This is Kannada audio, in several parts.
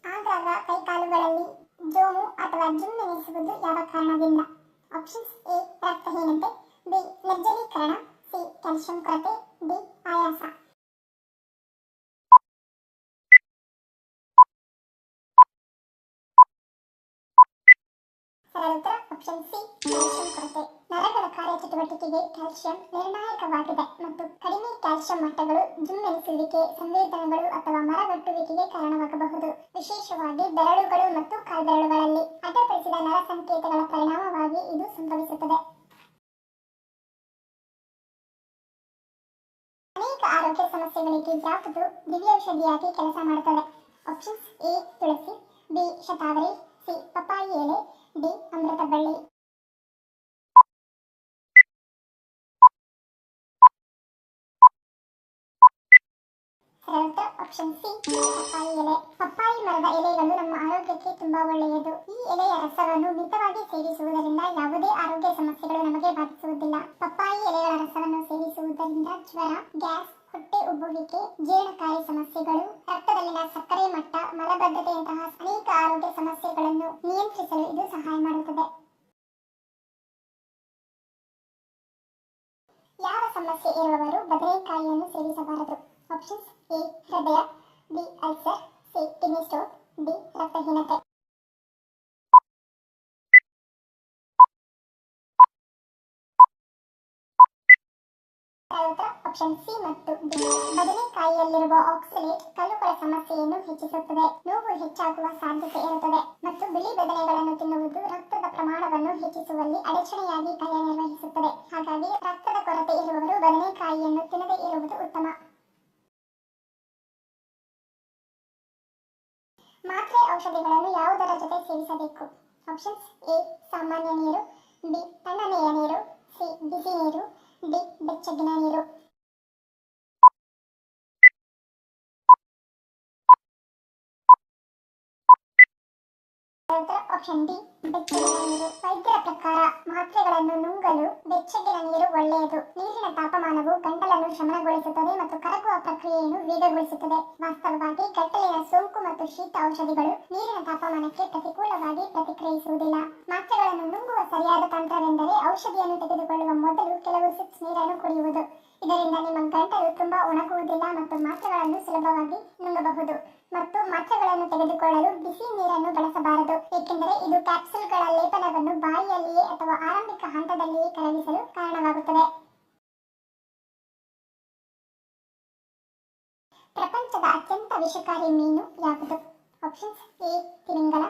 ಆಗಾಗ ಕೈಕಾಲುಗಳಲ್ಲಿ ಜೋಮು ಅಥವಾ ಜುಮ್ಮೆನಿಸುವುದು ಯಾವ ಕಾರಣದಿಂದ? ಆಪ್ಷನ್ಸ್: ಎ ರಕ್ತಹೀನತೆ, ಬಿ ನಿರ್ಜಲೀಕರಣ, ಸಿ ಕ್ಯಾಲ್ಸಿಯಂ ಕೊರತೆ, ಡಿ ಆಯಾಸ. ಸರಳ ಉತ್ತರ ಆಪ್ಷನ್ ಸಿ ಕ್ಯಾಲ್ಸಿಯಂ ಕೊರತೆ. ನರಗಳ ಕಾರ್ಯಚಟುವಟಿಕೆಗೆ ಕ್ಯಾಲ್ಸಿಯಂ ನಿರ್ಣಾಯಕವಾಗಿದೆ ಮತ್ತು ಕಡಿಮೆ ಕ್ಯಾಲ್ಸಿಯಂ ಮಟ್ಟಗಳು ಜುಮ್ಮೆನಿಸುವಿಕೆ, ಸಂವೇದನೆಗಳು ಅಥವಾ ಮರಗಟ್ಟುವಿಕೆಗೆ ಕಾರಣವಾಗಬಹುದು. ವಿಶೇಷವಾಗಿ ಬೆರಳುಗಳು ಮತ್ತು ಕಾಲ್ಬೆರಳುಗಳಲ್ಲಿ ಅಡ್ಡಪಡಿಸಿದ ನರ ಸಂಕೇತಗಳ ಪರಿಣಾಮವಾಗಿ ಇದು ಸಂಭವಿಸುತ್ತದೆ. ಅನೇಕ ಆರೋಗ್ಯ ಸಮಸ್ಯೆಗಳಿಗೆ ಯಾವುದು ದಿವ್ಯೌಷಧಿಯಾಗಿ ಕೆಲಸ ಮಾಡುತ್ತದೆ? ಆಪ್ಷನ್ಸ್: ಎ ತುಳಸಿ, ಬಿ ಶತಾವರಿ, ಸಿ ಪಪ್ಪಾಯಿ ಎಲೆ, ಡಿ ಅಮೃತ ಬಳ್ಳಿ. ಆಪ್ಷನ್ ಸಿ ಪಪ್ಪಾಯಿ ಎಲೆ. ಪಪ್ಪಾಯಿ ಮರದ ಎಲೆಗಳು ನಮ್ಮ ಆರೋಗ್ಯಕ್ಕೆ ತುಂಬಾ ಒಳ್ಳೆಯದು. ಈ ಎಲೆಯ ರಸವನ್ನು ಮಿತವಾಗಿ ಸೇವಿಸುವುದರಿಂದ ಯಾವುದೇ ಆರೋಗ್ಯ ಸಮಸ್ಯೆಗಳು ನಮಗೆ ಬಾಧಿಸುವುದಿಲ್ಲ. ಪಪ್ಪಾಯಿ ಎಲೆಗಳ ರಸವನ್ನು ಸೇವಿಸುವುದರಿಂದ ಜ್ವರ, ಗ್ಯಾಸ್, ಹೊಟ್ಟೆ ಉಬ್ಬುವಿಕೆ, ಜೀರ್ಣಕಾರಿ ಸಮಸ್ಯೆಗಳು, ರಕ್ತದಲ್ಲಿನ ಸಕ್ಕರೆ ಮಟ್ಟ, ಮಲಬದ್ಧತೆಯಂತಹ ಅನೇಕ ಆರೋಗ್ಯ ಸಮಸ್ಯೆಗಳನ್ನು ನಿಯಂತ್ರಿಸಲು ಇದು ಸಹಾಯ ಮಾಡುತ್ತದೆ. ಯಾವ ಸಮಸ್ಯೆ ಇರುವವರು ಬದನೆಕಾಯಿಯನ್ನು ಸೇವಿಸಬಾರದು? ಆಪ್ಷನ್ಸ್: ಎ ಹೃದಯ, B ulcer, C kidney stone, D ರಕ್ತಹೀನತೆ. ಆಪ್ಷನ್ ಸಿ ಮತ್ತು ಡಿ. ಬದನೆಕಾಯಿಯಲ್ಲಿರುವ ಆಕ್ಸಲೇಟ್ ಕಲ್ಲುಗಳ ಸಮಸ್ಯೆಯನ್ನು ಹೆಚ್ಚಿಸುತ್ತದೆ, ನೋವು ಹೆಚ್ಚಾಗುವ ಸಾಧ್ಯತೆ ಇರುತ್ತದೆ ಮತ್ತು ಬಿಳಿ ಬದನೆಗಳನ್ನು ತಿನ್ನುವುದು ರಕ್ತದ ಪ್ರಮಾಣವನ್ನು ಹೆಚ್ಚಿಸುವಲ್ಲಿ ಅಡಚಣೆಯಾಗಿ ಕಾರ್ಯನಿರ್ವಹಿಸುತ್ತದೆ. ಹಾಗಾಗಿ ರಕ್ತದ ಕೊರತೆ ಇರುವವರು ಬದನೆಕಾಯಿಯನ್ನು ತಿನ್ನದೇ ಇರುವುದು ಉತ್ತಮ. ಮಾತ್ರೆ ಔಷಧಿಗಳನ್ನು ಯಾವುದರ ಜೊತೆ ಸೇವಿಸಬೇಕು? ಆಪ್ಷನ್ಸ್: ಎ ಸಾಮಾನ್ಯ ನೀರು, ಬಿ ತಣ್ಣನೆಯ ನೀರು, ಸಿ ಬಿಸಿ ನೀರು, ಡಿ ಬೆಚ್ಚಗಿನ ನೀರು. ಆಪ್ಷನ್ ಡಿ ಬೆಚ್ಚಗಿನ ನೀರು. ವೈದ್ಯರ ಪ್ರಕಾರ ಮಾತ್ರೆಗಳನ್ನು ನುಂಗಲು ಬೆಚ್ಚಗಿನ ನೀರು ಒಳ್ಳೆಯದು. ನೀರಿನ ತಾಪಮಾನವು ಗಂಟಲನ್ನು ಶಮನಗೊಳಿಸುತ್ತದೆ ಮತ್ತು ಕರಗುವ ಪ್ರಕ್ರಿಯೆಯನ್ನು ವೇಗಗೊಳಿಸುತ್ತದೆ. ವಾಸ್ತವವಾಗಿ ಗಂಟಲಿನ ಸೋಂಕು ಮತ್ತು ಶೀತ ಔಷಧಿಗಳು ನೀರಿನ ತಾಪಮಾನಕ್ಕೆ ಪ್ರತಿಕೂಲವಾಗಿ ಪ್ರತಿಕ್ರಿಯಿಸುವುದಿಲ್ಲ. ಮಾತ್ರೆಗಳನ್ನು ನುಂಗುವ ಸರಿಯಾದ ತಂತ್ರವೆಂದರೆ ಔಷಧಿಯನ್ನು ತೆಗೆದುಕೊಳ್ಳುವ ಮೊದಲು ಕೆಲವು ಸಿಪ್ಸ್ ನೀರನ್ನು ಕುಡಿಯುವುದು. ಇದರಿಂದ ನಿಮ್ಮ ಗಂಟಲು ತುಂಬಾ ಒಣಗುವುದಿಲ್ಲ ಮತ್ತು ಮಾತ್ರೆಗಳನ್ನು ಸುಲಭವಾಗಿ ನುಂಗಬಹುದು. ಮತ್ತು ಮಾತ್ರೆಗಳನ್ನು ತೆಗೆದುಕೊಳ್ಳಲು ಬಿಸಿ ನೀರನ್ನು ಬಳಸಬಾರದು, ಏಕೆಂದರೆ ಇದು ಕ್ಯಾಪ್ಸೂಲ್ಗಳ ಲೇಪನವನ್ನು ಬಾಯಿಯಲ್ಲಿಯೇ ಅಥವಾ ಆರಂಭಿಕ ಹಂತದಲ್ಲಿಯೇ ಕರಗಿಸಲು ಕಾರಣವಾಗುತ್ತದೆ. ಪ್ರಪಂಚದ ಅತ್ಯಂತ ವಿಷಕಾರಿ ಮೀನು ಯಾವುದು? ಆಪ್ಷನ್ಸ್: ಎ ತಿಮಿಂಗಲ,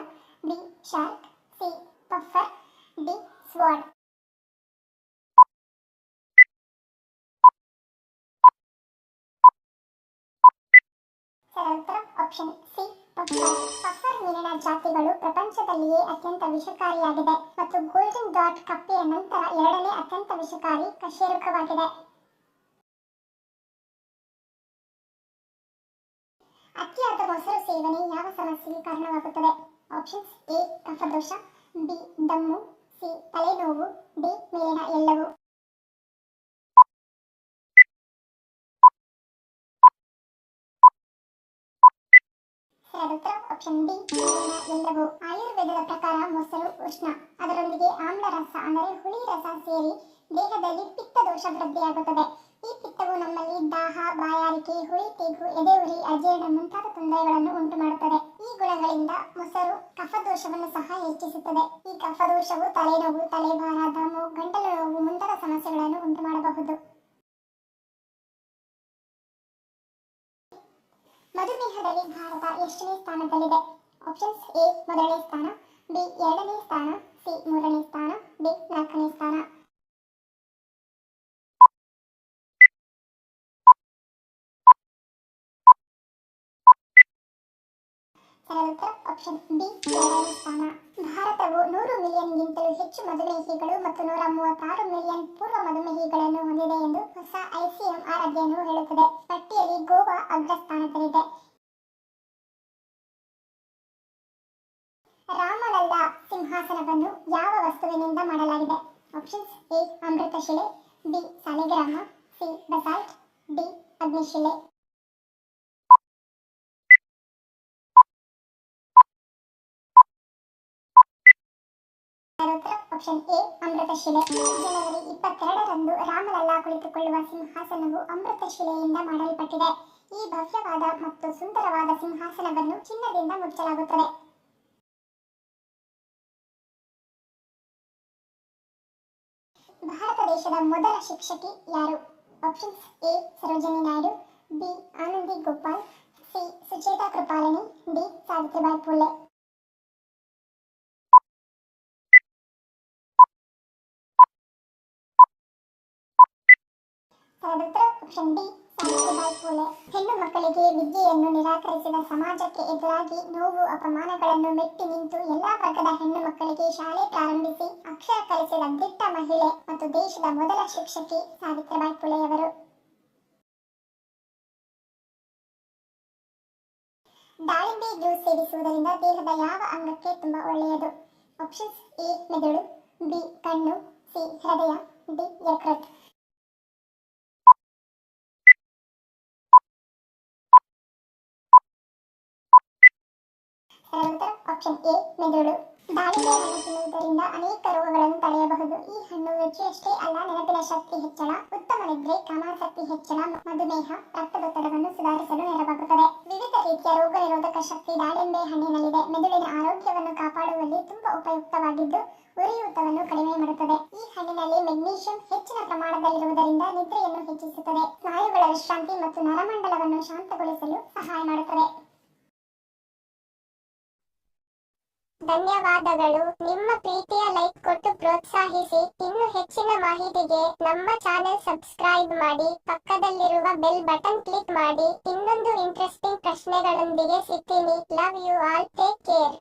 B shark, C puffer, D sword. Option C puffer. Puffer ಮೀನಿನ ಜಾತಿಗಳು ಪ್ರಪಂಚದಲ್ಲಿಯೇ ಅತ್ಯಂತ ವಿಷಕಾರಿಯಾಗಿದೆ ಮತ್ತು ಗೋಲ್ಡನ್ ಡಾಟ್ ಕಪ್ಪೆಯ ನಂತರ ಎರಡನೇ ಅತ್ಯಂತ ವಿಷಕಾರಿ ಕಶೇರುಕವಾಗಿದೆ. ಅತಿಯಾದ ಮೊಸರು ಸೇವನೆ ಯಾವ ಸಮಸ್ಯೆಗೆ ಕಾರಣವಾಗುತ್ತದೆ? ಆಪ್ಷನ್ಸ್: ಎ ಕಫದೋಷ, ಬಿ ದಮ್ಮು, ಸಿ ತಲೆನೋವು, ಡಿ ಮೇಲಿನ ಎಲ್ಲವೂ. ಆಪ್ಷನ್ ಡಿ ಎಲ್ಲವೂ. ಆಯುರ್ವೇದದ ಪ್ರಕಾರ ಮೊಸರು ಉಷ್ಣ, ಅದರೊಂದಿಗೆ ಆಮ್ಲ ರಸ ಅಂದರೆ ಹುಳಿ ರಸ ಸೇರಿ ದೇಹದಲ್ಲಿ ಪಿತ್ತ ದೋಷ ವೃದ್ಧಿಯಾಗುತ್ತದೆ. ಈ ಪಿತ್ತವು ನಮ್ಮಲ್ಲಿ ದಾಹ, ಬಾಯಾರಿಕೆ, ಹುಳಿ ತೇಗು, ಎದೆಉರಿ, ಅಜೀರ್ಣ ಮುಂತಾದ ತೊಂದರೆಗಳನ್ನು ಉಂಟು ಮಾಡುತ್ತದೆ. ಈ ಗುಣಗಳಿಂದ ಮೊಸರು ಕಫದೋಷವನ್ನು ಸಹ ಹೆಚ್ಚಿಸುತ್ತದೆ. ಈ ಕಫದೋಷವು ತಲೆನೋವು, ತಲೆಭಾರ, ದಮ್ಮು, ಗಂಟಲು ನೋವು ಮುಂತಾದ ಸಮಸ್ಯೆಗಳನ್ನು ಉಂಟು ಮಾಡಬಹುದು. ಮಧುಮೇಹದಲ್ಲಿ ಭಾರತ ಎಷ್ಟನೇ ಸ್ಥಾನದಲ್ಲಿದೆ? ಆಪ್ಷನ್ಸ್: ಎ ಮೊದಲನೇ ಸ್ಥಾನ, ಬಿ ಎರಡನೇ ಸ್ಥಾನ, ಸಿ ಮೂರನೇ ಸ್ಥಾನ, ಡಿ ನಾಲ್ಕನೇ ಸ್ಥಾನ. ಆಪ್ಷನ್ ಬಿ ಎರಡನೇ ಸ್ಥಾನ. ಭಾರತವು 100 ಮಿಲಿಯನ್ಗಿಂತಲೂ ಹೆಚ್ಚು ಮಧುಮೇಹಿಗಳು ಮತ್ತು 136 ಮಿಲಿಯನ್ ಪೂರ್ವ ಮಧುಮೇಹಿಗಳನ್ನು ಹೊಂದಿದೆ ಎಂದು ಹೊಸ ICMR ಅಧ್ಯಯನವು ಹೇಳುತ್ತದೆ. ಪಟ್ಟಿಯಲ್ಲಿ ಗೋವಾ ಅಗ್ರಸ್ಥಾನದಲ್ಲಿದೆ. ರಾಮಲಲ್ಲಾ ಸಿಂಹಾಸನವನ್ನು ಯಾವ ವಸ್ತುವಿನಿಂದ ಮಾಡಲಾಗಿದೆ? ಆಪ್ಷನ್ಸ್: ಎ ಅಮೃತಶಿಲೆ, ಬಿ ಸಾಲಿಗ್ರಾಮ, ಸಿ ಬಸಾಲ್ಟ್, ಡಿ ಅಗ್ನಿಶಿಲೆ. ಆಪ್ಷನ್ ಎ ಅಮೃತಶಿಲೆ. ಜನವರಿ 22ರಂದು ರಾಮಲಲ್ಲಾ ಕುಳಿತುಕೊಳ್ಳುವ ಸಿಂಹಾಸನವು ಅಮೃತಶಿಲೆಯಿಂದ ಮಾಡಲ್ಪಟ್ಟಿದೆ. ಈ ಭವ್ಯವಾದ ಮತ್ತು ಸುಂದರವಾದ ಸಿಂಹಾಸನವನ್ನು ಚಿನ್ನದಿಂದ ಮುಚ್ಚಲಾಗುತ್ತದೆ. ಭಾರತ ದೇಶದ ಮೊದಲ ಶಿಕ್ಷಕಿ ಯಾರು? Options A Sarojini Naidu, B Anandi Gopal, C Sucheta Kripalani, D Savitribai Phule. ಸರಿಯಾದ ಆಪ್ಷನ್ ಡಿ ಸಾವಿತ್ರಿಬಾಯಿ ಫುಲೆ. ಹೆಣ್ಣು ಮಕ್ಕಳಿಗೆ ವಿದ್ಯೆಯನ್ನು ನಿರಾಕರಿಸಿದ ಸಮಾಜಕ್ಕೆ ಎದುರಾಗಿ ನೋವು ಅಪಮಾನಗಳನ್ನು ಮೆಟ್ಟಿ ನಿಂತು ಎಲ್ಲಾ ವರ್ಗದ ಹೆಣ್ಣು ಮಕ್ಕಳಿಗೆ ಶಾಲೆ ಪ್ರಾರಂಭಿಸಿ ಅಕ್ಷರ ಕಲಿಸಿದ ದಿಟ್ಟ ಮಹಿಳೆ ಮತ್ತು ದೇಶದ ಮೊದಲ ಶಿಕ್ಷಕಿ ಸಾವಿತ್ರಿಬಾಯಿ ಫುಲೆಯವರು. ದಾಳಿಂಬೆ ಜ್ಯೂಸ್ ಸೇವಿಸುವುದರಿಂದ ದೇಹದ ಯಾವ ಅಂಗಕ್ಕೆ ತುಂಬಾ ಒಳ್ಳೆಯದು? ಆಪ್ಷನ್ಸ್ ಎ ಮೆದುಳು, ಬಿ ಕಣ್ಣು, ಸಿ ಹೃದಯ, ಡಿ ಯಕೃತ್. ಆಪ್ಷನ್ ಎ ಮೆದುಳು. ದಾಳಿಂಬೆ ಹಣ್ಣು ತಿನ್ನುವುದರಿಂದ ಅನೇಕ ರೋಗಗಳನ್ನು ತಡೆಯಬಹುದು. ಈ ಹಣ್ಣು ರುಚಿಯಷ್ಟೇ ಅಲ್ಲ, ನೆನಪಿನ ಶಕ್ತಿ ಹೆಚ್ಚಳ, ಉತ್ತಮ ನಿದ್ರೆ, ಕಾಮಾಸಕ್ತಿ ಹೆಚ್ಚಳ, ಮಧುಮೇಹ, ರಕ್ತದೊತ್ತಡವನ್ನು ಸುಧಾರಿಸಲು ನೆರವಾಗುತ್ತದೆ. ವಿವಿಧ ರೀತಿಯ ರೋಗ ನಿರೋಧಕ ಶಕ್ತಿ ದಾಳಿಂಬೆ ಹಣ್ಣಿನಲ್ಲಿದೆ. ಮೆದುಳಿನ ಆರೋಗ್ಯವನ್ನು ಕಾಪಾಡುವಲ್ಲಿ ತುಂಬಾ ಉಪಯುಕ್ತವಾಗಿದ್ದು ಉರಿಯೂತವನ್ನು ಕಡಿಮೆ ಮಾಡುತ್ತದೆ. ಈ ಹಣ್ಣಿನಲ್ಲಿ ಮೆಗ್ನೀಷಿಯಂ ಹೆಚ್ಚಿನ ಪ್ರಮಾಣದಲ್ಲಿರುವುದರಿಂದ ನಿದ್ರೆಯನ್ನು ಹೆಚ್ಚಿಸುತ್ತದೆ, ಸ್ನಾಯುಗಳ ವಿಶ್ರಾಂತಿ ಮತ್ತು ನರಮಂಡಲವನ್ನು ಶಾಂತಗೊಳಿಸಲು ಸಹಾಯ ಮಾಡುತ್ತದೆ. ಧನ್ಯವಾದಗಳು. ನಿಮ್ಮ ಪ್ರೀತಿಯ ಲೈಕ್ ಕೊಟ್ಟು ಪ್ರೋತ್ಸಾಹಿಸಿ. ಇನ್ನು ಹೆಚ್ಚಿನ ಮಾಹಿತಿಗೆ ನಮ್ಮ ಚಾನೆಲ್ ಸಬ್ಸ್ಕ್ರೈಬ್ ಮಾಡಿ, ಪಕ್ಕದಲ್ಲಿರುವ ಬೆಲ್ ಬಟನ್ ಕ್ಲಿಕ್ ಮಾಡಿ. ಇನ್ನೊಂದು ಇಂಟ್ರೆಸ್ಟಿಂಗ್ ಪ್ರಶ್ನೆಗಳೊಂದಿಗೆ ಸಿಗ್ತೀನಿ. Love you all. Take care.